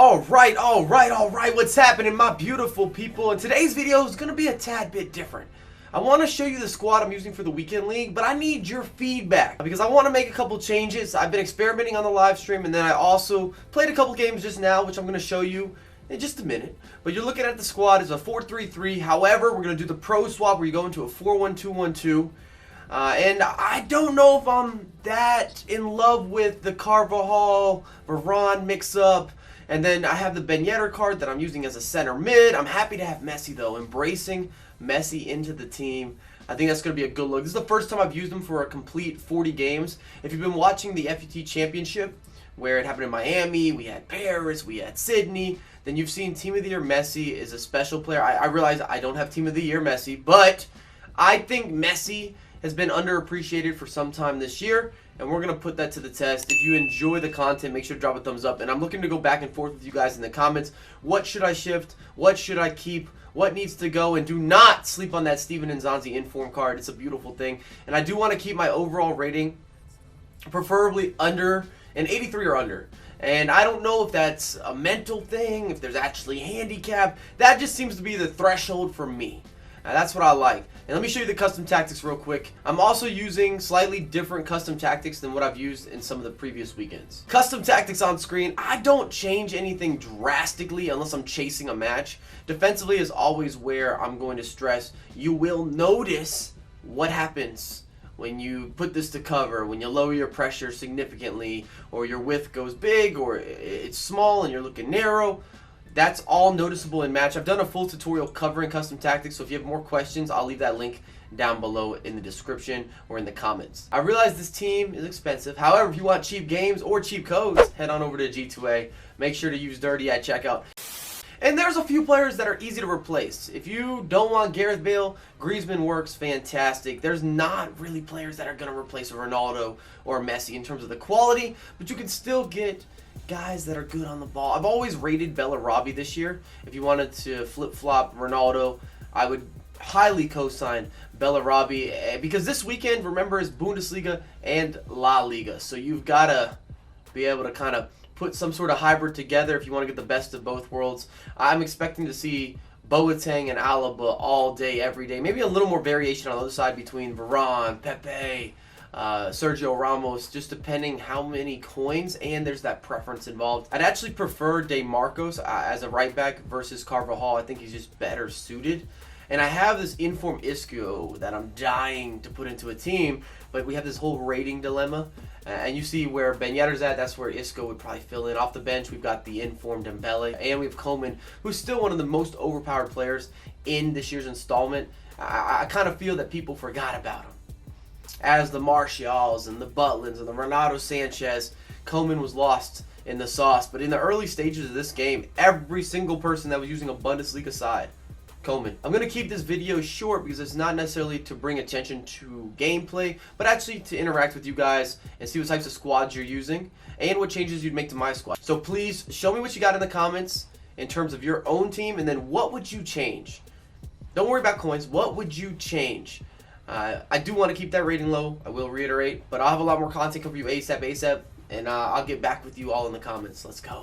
Alright, what's happening, my beautiful people? And today's video is going to be a tad bit different. I want to show you the squad I'm using for the weekend league, but I need your feedback because I want to make a couple changes. I've been experimenting on the live stream, and then I also played a couple games just now, which I'm going to show you in just a minute. But you're looking at the squad is a 4-3-3. However, we're going to do the pro swap where you go into a 4-1-2-1-2. And I don't know if I'm that in love with the Carvajal, Varane mix-up. And then I have the Ben Yedder card that I'm using as a center mid. I'm happy to have Messi, though. Embracing Messi into the team. I think that's going to be a good look. This is the first time I've used him for a complete 40 games. If you've been watching the FUT Championship, where it happened in Miami, we had Paris, we had Sydney, then you've seen Team of the Year Messi is a special player. I realize I don't have Team of the Year Messi, but I think Messi has been underappreciated for some time this year, and we're going to put that to the test. If you enjoy the content, make sure to drop a thumbs up, and I'm looking to go back and forth with you guys in the comments. What should I shift? What should I keep? What needs to go? And do not sleep on that Steven Nzonzi inform card. It's a beautiful thing, and I do want to keep my overall rating preferably under an 83 or under. And I don't know if that's a mental thing, if there's actually handicap. That just seems to be the threshold for me. Now, that's what I like. And let me show you the custom tactics real quick. I'm also using slightly different custom tactics than what I've used in some of the previous weekends. Custom tactics on screen. I don't change anything drastically unless I'm chasing a match. Defensively is always where I'm going to stress. You will notice what happens when you put this to cover, when you lower your pressure significantly, or your width goes big, or it's small and you're looking narrow. That's all noticeable in match. I've done a full tutorial covering custom tactics, so if you have more questions, I'll leave that link down below in the description or in the comments. I realize this team is expensive. However, if you want cheap games or cheap codes, head on over to G2A. Make sure to use Dirty at checkout. And there's a few players that are easy to replace. If you don't want Gareth Bale, Griezmann works fantastic. There's not really players that are going to replace a Ronaldo or Messi in terms of the quality, but you can still get guys that are good on the ball. I've always rated Bellarabi this year. If you wanted to flip-flop Ronaldo, I would highly co-sign Bellarabi because this weekend, remember, is Bundesliga and La Liga. So you've got to be able to kind of put some sort of hybrid together if you want to get the best of both worlds. I'm expecting to see Boateng and Alaba all day, every day. Maybe a little more variation on the other side between Varane, Pepe, Sergio Ramos, just depending how many coins, and there's that preference involved. I'd actually prefer De Marcos as a right back versus Carvajal. I think he's just better suited. And I have this inform Isco that I'm dying to put into a team, but we have this whole rating dilemma. And you see where Ben Yedder's at, that's where Isco would probably fill in. Off the bench, we've got the informed Dembele, and we have Coman, who's still one of the most overpowered players in this year's installment. I kind of feel that people forgot about him. As the Martials and the Butlins and the Renato Sanchez, Coman was lost in the sauce. But in the early stages of this game, every single person that was using a Bundesliga side, Coman. I'm going to keep this video short because it's not necessarily to bring attention to gameplay, but actually to interact with you guys and see what types of squads you're using and what changes you'd make to my squad. So please show me what you got in the comments in terms of your own team, and then what would you change? Don't worry about coins. What would you change? I do want to keep that rating low, I will reiterate, but I'll have a lot more content for you ASAP, and I'll get back with you all in the comments. Let's go.